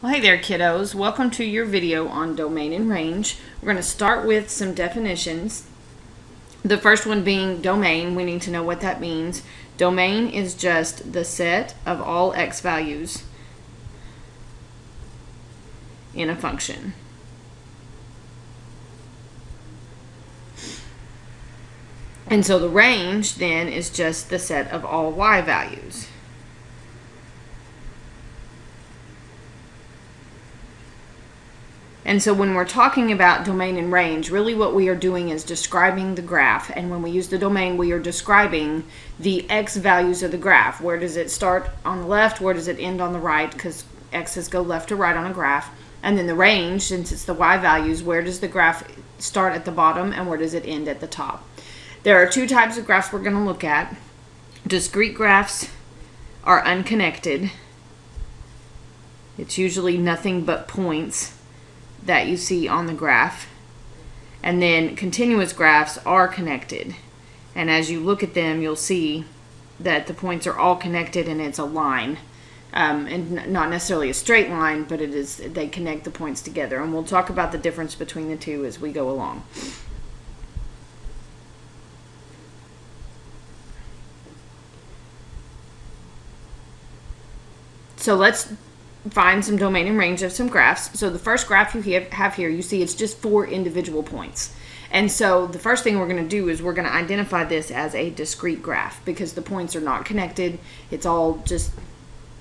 Well, hey there, kiddos. Welcome to your video on domain and range. We're going to start with some definitions. The first one being domain. We need to know what that means. Domain is just the set of all x values in a function. And so the range then is just the set of all y values. And so when we're talking about domain and range, really what we are doing is describing the graph. And when we use the domain, we are describing the x values of the graph. Where does it start on the left? Where does it end on the right? Because x's go left to right on a graph. And then the range, since it's the y values, where does the graph start at the bottom and where does it end at the top? There are two types of graphs we're going to look at. Discrete graphs are unconnected. It's usually nothing but points that you see on the graph. And then continuous graphs are connected. And as you look at them, you'll see that the points are all connected and it's a line. And not necessarily a straight line, but they connect the points together. And we'll talk about the difference between the two as we go along. So let's find some domain and range of some graphs. So the first graph you have here, you see it's just 4 individual points. And so the first thing we're going to do is we're going to identify this as a discrete graph because the points are not connected. It's all just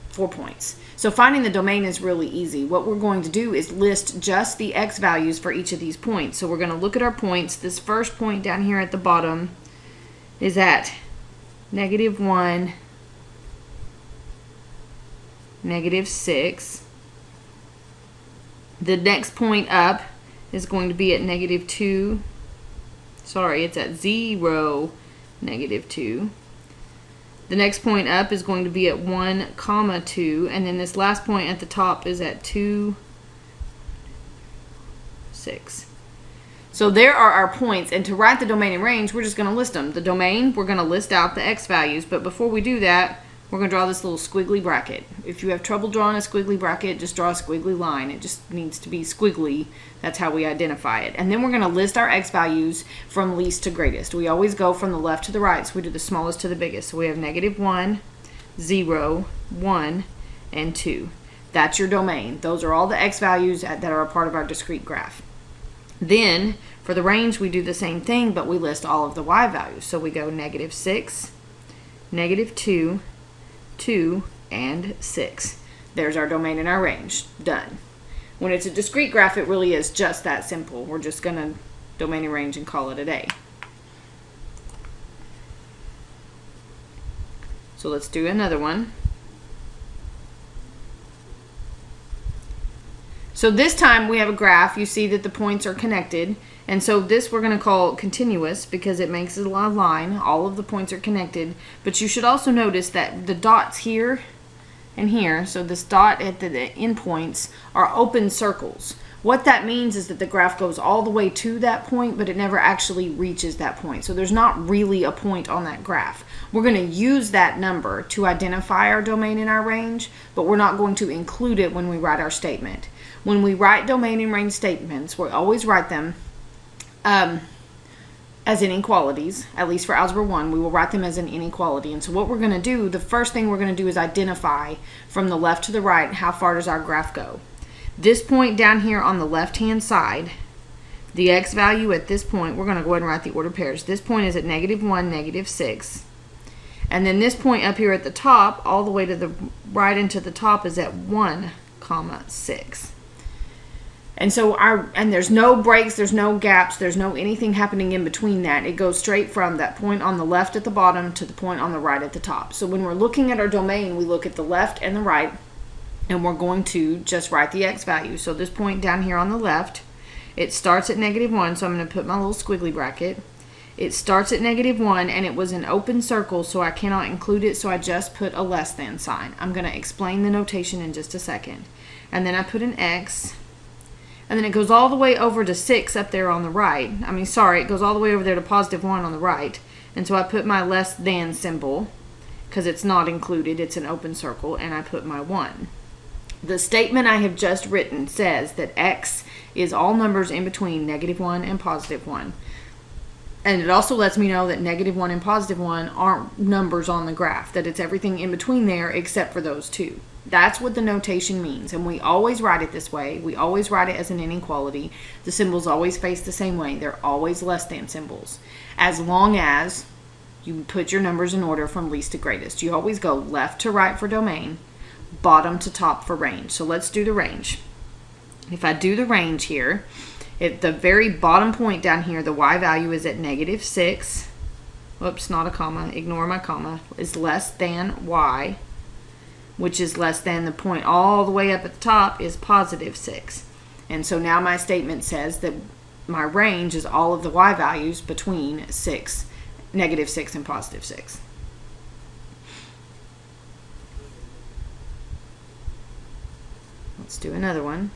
4 points. So finding the domain is really easy. What we're going to do is list just the x values for each of these points. So we're going to look at our points. This first point down here at the bottom is at -1, -6. The next point up is going to be at -2. Sorry, it's at 0, -2. The next point up is going to be at 1, 2, and then this last point at the top is at 2, 6. So there are our points, and to write the domain and range, we're just going to list them. The domain, we're going to list out the x values, but before we do that, we're going to draw this little squiggly bracket. If you have trouble drawing a squiggly bracket, just draw a squiggly line. It just needs to be squiggly. That's how we identify it. And then we're going to list our x values from least to greatest. We always go from the left to the right, so we do the smallest to the biggest. So we have -1, 0, 1, and 2. That's your domain. Those are all the x values that are a part of our discrete graph. Then, for the range, we do the same thing, but we list all of the y values. So we go -6, -2, 2, and 6. There's our domain and our range. Done. When it's a discrete graph, it really is just that simple. We're just going to domain and range and call it a day. So let's do another one. So this time we have a graph. You see that the points are connected. And so this we're going to call continuous because it makes it a line. All of the points are connected. But you should also notice that the dots here and here, so this dot at the endpoints, are open circles. What that means is that the graph goes all the way to that point, but it never actually reaches that point. So there's not really a point on that graph. We're going to use that number to identify our domain and our range, but we're not going to include it when we write our statement. When we write domain and range statements, we always write them as inequalities. At least for Algebra 1, we will write them as an inequality. And so what we're going to do, the first thing we're going to do is identify from the left to the right how far does our graph go. This point down here on the left-hand side, the x value at this point, we're going to go ahead and write the ordered pairs. This point is at -1, -6. And then this point up here at the top, all the way to the right and to the top, is at 1, 6. And so there's no breaks, there's no gaps, there's no anything happening in between that. It goes straight from that point on the left at the bottom to the point on the right at the top. So when we're looking at our domain, we look at the left and the right, and we're going to just write the x value. So this point down here on the left, it starts at -1, so I'm going to put my little squiggly bracket. It starts at -1, and it was an open circle, so I cannot include it, so I just put a less than sign. I'm going to explain the notation in just a second. And then I put an x. And then it goes all the way over to 6 up there on the right. It goes all the way over there to +1 on the right. And so I put my less than symbol because it's not included. It's an open circle. And I put my 1. The statement I have just written says that x is all numbers in between -1 and +1. And it also lets me know that -1 and +1 aren't numbers on the graph, that it's everything in between there except for those two. That's what the notation means, and we always write it this way. We always write it as an inequality. The symbols always face the same way. They're always less than symbols, as long as you put your numbers in order from least to greatest. You always go left to right for domain, bottom to top for range. So let's do the range. If I do the range here, at the very bottom point down here, the y value is at -6. Whoops, not a comma. Ignore my comma. Is less than y, which is less than the point all the way up at the top is +6. And so now my statement says that my range is all of the y values between -6 and +6. Let's do another one.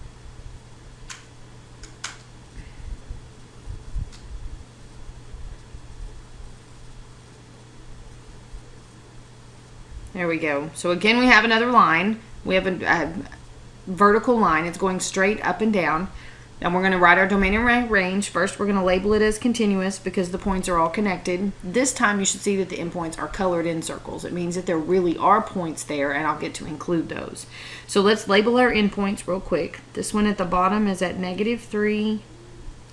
There we go. So again, we have another line. We have a vertical line. It's going straight up and down. And we're going to write our domain and range. First, we're going to label it as continuous because the points are all connected. This time, you should see that the endpoints are colored in circles. It means that there really are points there, and I'll get to include those. So let's label our endpoints real quick. This one at the bottom is at -3.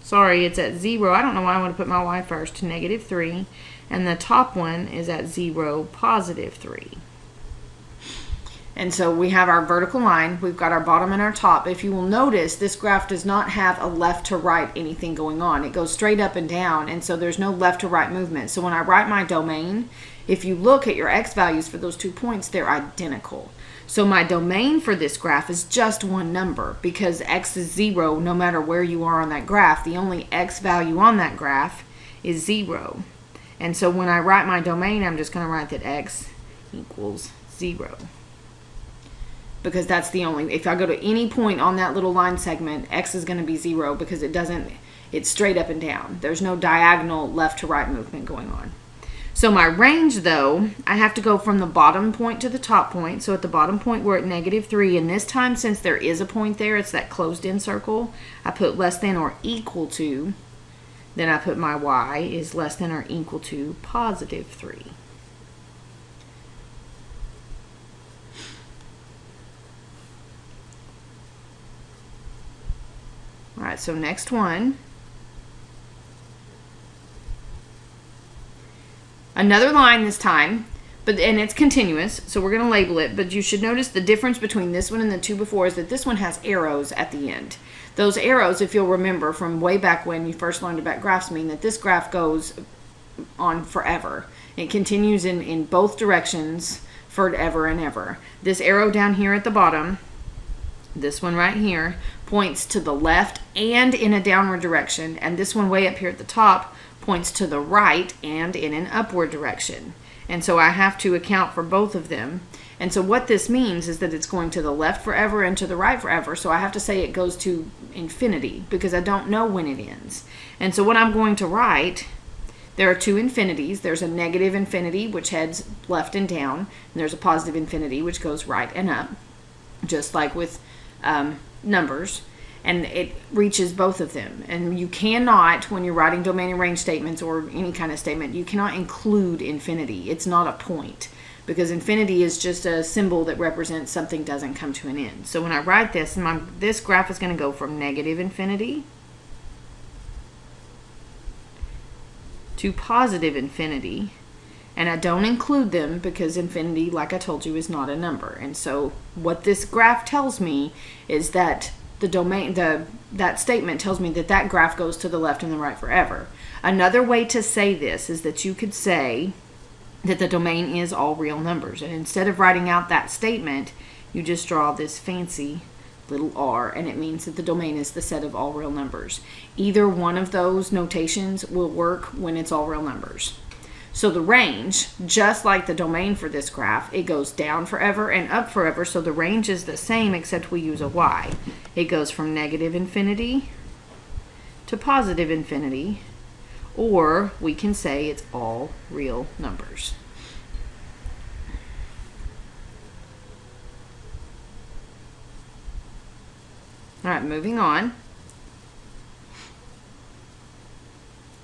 Sorry, it's at 0. I don't know why I want to put my y first. -3. And the top one is at 0, +3. And so we have our vertical line, we've got our bottom and our top. If you will notice, this graph does not have a left to right anything going on. It goes straight up and down, and so there's no left to right movement. So when I write my domain, if you look at your x values for those 2 points, they're identical. So my domain for this graph is just one number because x is 0 no matter where you are on that graph. The only x value on that graph is 0. And so when I write my domain, I'm just going to write that x equals 0. Because that's the only, if I go to any point on that little line segment, x is going to be 0 because it's straight up and down. There's no diagonal left to right movement going on. So my range, though, I have to go from the bottom point to the top point. So at the bottom point, we're at -3, and this time, since there is a point there, it's that closed in circle, I put less than or equal to, then I put my y is less than or equal to +3. All right, so next one. Another line this time, and it's continuous, so we're going to label it, but you should notice the difference between this one and the two before is that this one has arrows at the end. Those arrows, if you'll remember from way back when you first learned about graphs, mean that this graph goes on forever. It continues in both directions forever and ever. This arrow down here at the bottom, this one right here, points to the left and in a downward direction, and this one way up here at the top points to the right and in an upward direction. And so I have to account for both of them. And so what this means is that it's going to the left forever and to the right forever. So I have to say it goes to infinity because I don't know when it ends. And so what I'm going to write, there are two infinities. There's a negative infinity, which heads left and down, and there's a positive infinity, which goes right and up, just like with numbers. And it reaches both of them. And you cannot, when you're writing domain and range statements or any kind of statement, you cannot include infinity. It's not a point, because infinity is just a symbol that represents something doesn't come to an end. So when I write this, this graph is going to go from negative infinity to positive infinity. And I don't include them because infinity, like I told you, is not a number. And so what this graph tells me is that the domain, that statement tells me that that graph goes to the left and the right forever. Another way to say this is that you could say that the domain is all real numbers. And instead of writing out that statement, you just draw this fancy little r, and it means that the domain is the set of all real numbers. Either one of those notations will work when it's all real numbers. So the range, just like the domain for this graph, it goes down forever and up forever, so the range is the same except we use a y. It goes from negative infinity to positive infinity, or we can say it's all real numbers. All right, moving on.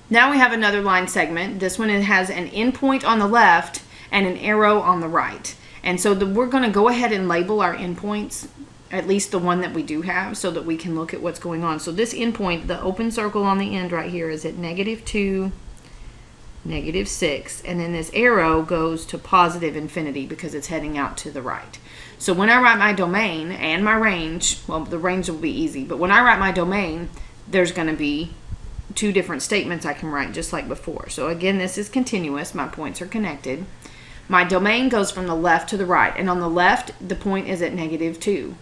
Now we have another line segment. This one, it has an endpoint on the left and an arrow on the right. And so we're going to go ahead and label our endpoints, at least the one that we do have, so that we can look at what's going on. So this endpoint, the open circle on the end right here, is at -2, -6, and then this arrow goes to positive infinity because it's heading out to the right. So when I write my domain and my range, well, the range will be easy, but when I write my domain, there's going to be two different statements I can write just like before. So again, this is continuous. My points are connected. My domain goes from the left to the right, and on the left, the point is at -2.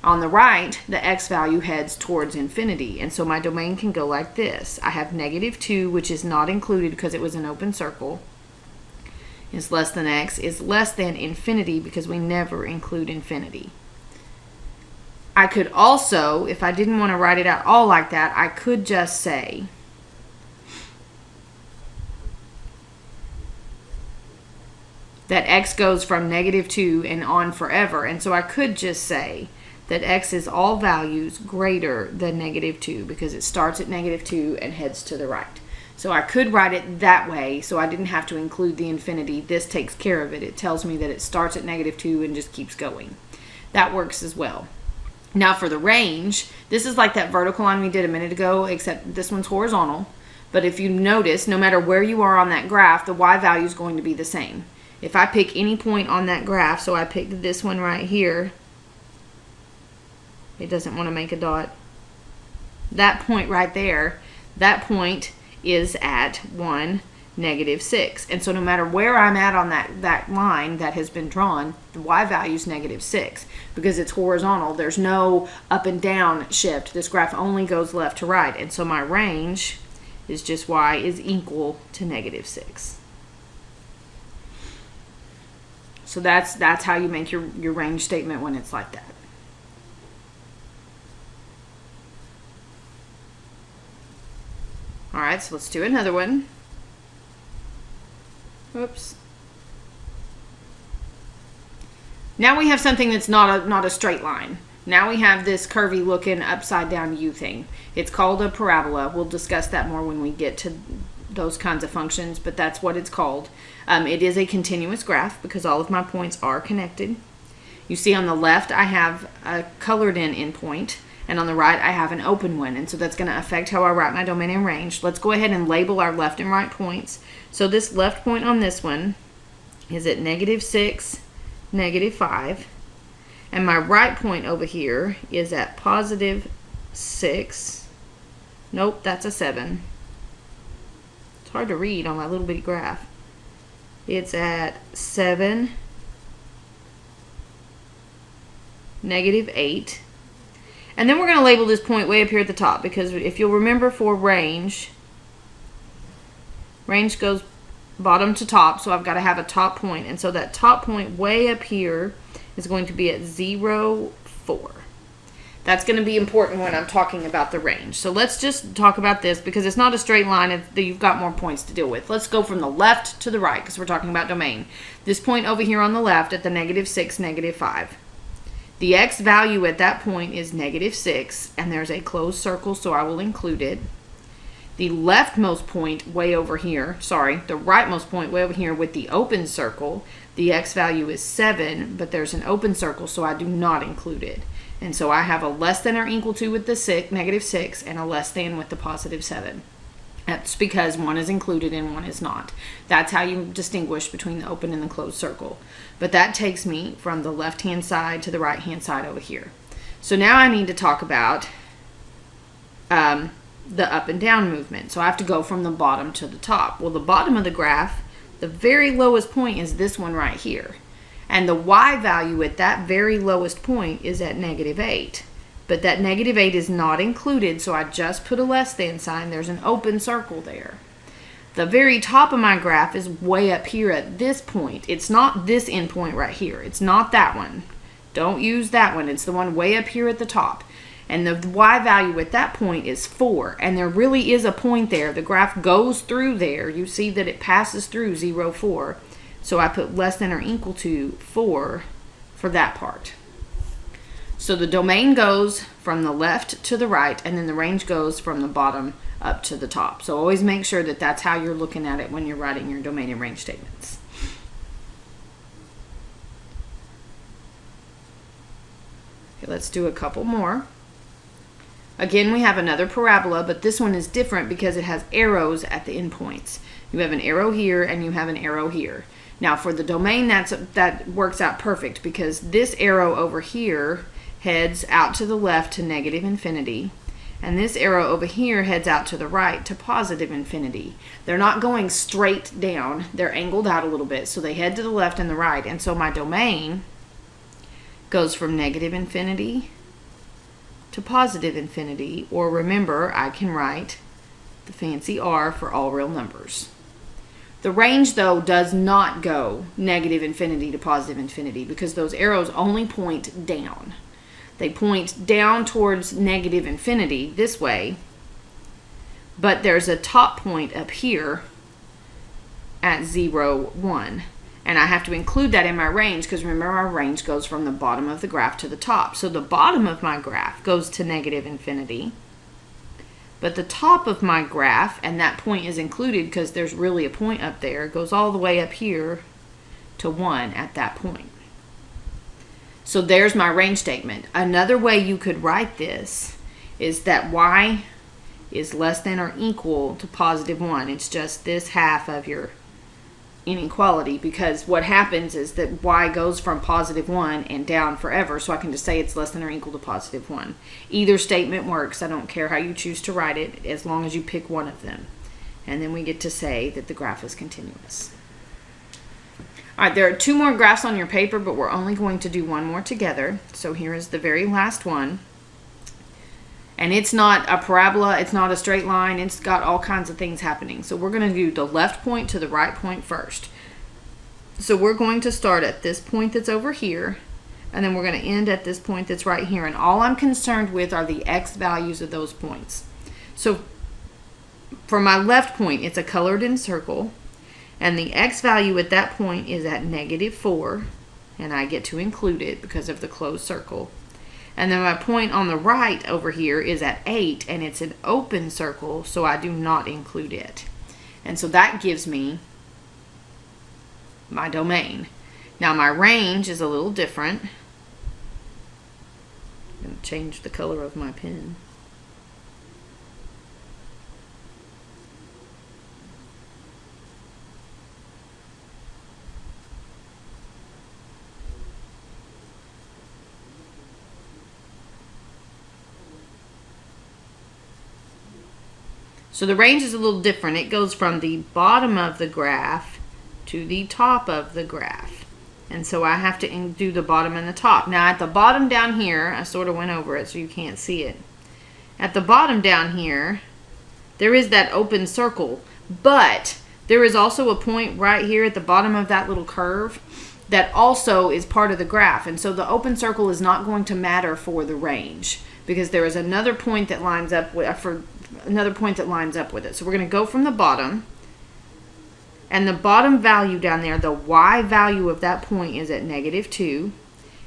On the right, the x value heads towards infinity, and so my domain can go like this. I have -2, which is not included because it was an open circle, is less than x, is less than infinity because we never include infinity. I could also, if I didn't want to write it out all like that, I could just say that x goes from -2 and on forever. And so I could just say that x is all values greater than -2 because it starts at -2 and heads to the right. So I could write it that way so I didn't have to include the infinity. This takes care of it. It tells me that it starts at -2 and just keeps going. That works as well. Now for the range, this is like that vertical line we did a minute ago, except this one's horizontal. But if you notice, no matter where you are on that graph, the y value is going to be the same. If I pick any point on that graph, so I picked this one right here, it doesn't want to make a dot. That point right there, that point is at 1, -6. And so no matter where I'm at on that line that has been drawn, the y value is -6 because it's horizontal. There's no up and down shift. This graph only goes left to right. And so my range is just y is equal to -6. So that's how you make your range statement when it's like that. All right, so let's do another one. Oops. Now we have something that's not a straight line. Now we have this curvy looking upside down U thing. It's called a parabola. We'll discuss that more when we get to those kinds of functions, but that's what it's called. It is a continuous graph because all of my points are connected. You see on the left I have a colored in endpoint, and on the right I have an open one, and so that's going to affect how I write my domain and range. Let's go ahead and label our left and right points. So this left point on this one is at -6, -5, and my right point over here is at +6. Nope, that's a 7. It's hard to read on my little bitty graph. It's at 7, -8. And then we're going to label this point way up here at the top because if you'll remember for range goes bottom to top, so I've got to have a top point. And so that top point way up here is going to be at 0, 4. That's going to be important when I'm talking about the range. So let's just talk about this because it's not a straight line. You've got more points to deal with. Let's go from the left to the right because we're talking about domain. This point over here on the left at the -6, -5. The x value at that point is -6, and there's a closed circle, so I will include it. The leftmost point way over here, the rightmost point way over here with the open circle, the x value is 7, but there's an open circle, so I do not include it. And so I have a less than or equal to with the -6 and a less than with the +7. That's because one is included and one is not. That's how you distinguish between the open and the closed circle. But that takes me from the left-hand side to the right-hand side over here. So now I need to talk about the up and down movement. So I have to go from the bottom to the top. Well, the bottom of the graph, the very lowest point is this one right here. And the y value at that very lowest point is at -8. But that -8 is not included, so I just put a less than sign. There's an open circle there. The very top of my graph is way up here at this point. It's not this endpoint right here. It's not that one. Don't use that one. It's the one way up here at the top. And the y value at that point is 4. And there really is a point there. The graph goes through there. You see that it passes through 0, 4. So I put less than or equal to 4 for that part. So the domain goes from the left to the right, and then the range goes from the bottom up to the top. So always make sure that that's how you're looking at it when you're writing your domain and range statements. Okay, let's do a couple more. Again, we have another parabola, but this one is different because it has arrows at the endpoints. You have an arrow here and you have an arrow here. Now for the domain, that works out perfect because this arrow over here heads out to the left to negative infinity, and this arrow over here heads out to the right to positive infinity. They're not going straight down, they're angled out a little bit, so they head to the left and the right, and so my domain goes from negative infinity to positive infinity, or remember, I can write the fancy R for all real numbers. The range, though, does not go negative infinity to positive infinity because those arrows only point down. They point down towards negative infinity this way, but there's a top point up here at 0, 1. And I have to include that in my range because remember my range goes from the bottom of the graph to the top. So the bottom of my graph goes to negative infinity. But the top of my graph, and that point is included because there's really a point up there, goes all the way up here to 1 at that point. So there's my range statement. Another way you could write this is that y is less than or equal to positive 1. It's just this half of your inequality, because what happens is that y goes from positive 1 and down forever, so I can just say it's less than or equal to positive 1. Either statement works. I don't care how you choose to write it as long as you pick one of them. And then we get to say that the graph is continuous. All right, there are 2 more graphs on your paper, but we're only going to do one more together. So here is the very last one. And it's not a parabola, it's not a straight line, it's got all kinds of things happening. So we're going to do the left point to the right point first. So we're going to start at this point that's over here, and then we're going to end at this point that's right here. And all I'm concerned with are the x values of those points. So for my left point, it's a colored in circle, and the x value at that point is at -4, and I get to include it because of the closed circle. And then my point on the right over here is at 8, and it's an open circle, so I do not include it. And so that gives me my domain. Now my range is a little different. I'm going to change the color of my pen. So the range is a little different. It goes from the bottom of the graph to the top of the graph. And so I have to do the bottom and the top. Now at the bottom down here, I sort of went over it so you can't see it. At the bottom down here, there is that open circle, but there is also a point right here at the bottom of that little curve that also is part of the graph. And so the open circle is not going to matter for the range because there is another point that lines up with it. So we're going to go from the bottom, and the bottom value down there, the y value of that point is at -2,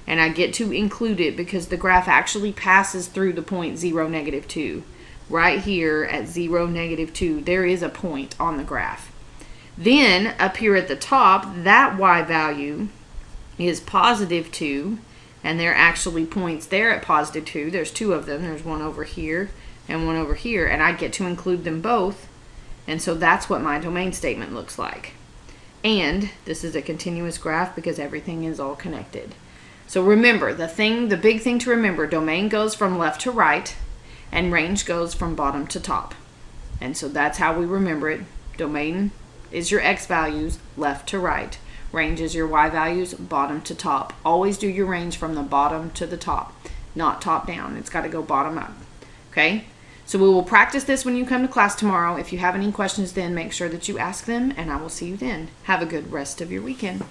and I get to include it because the graph actually passes through the point 0, -2. Right here at 0, -2, there is a point on the graph. Then up here at the top, that y value is +2, and there are actually points there at +2. There's 2 of them. There's one over here and one over here, and I get to include them both, and so that's what my domain statement looks like. And this is a continuous graph because everything is all connected. So remember, the big thing to remember, domain goes from left to right, and range goes from bottom to top. And so that's how we remember it. Domain is your x values, left to right. Range is your y values, bottom to top. Always do your range from the bottom to the top, not top down. It's got to go bottom up. Okay? So we will practice this when you come to class tomorrow. If you have any questions then, make sure that you ask them, and I will see you then. Have a good rest of your weekend.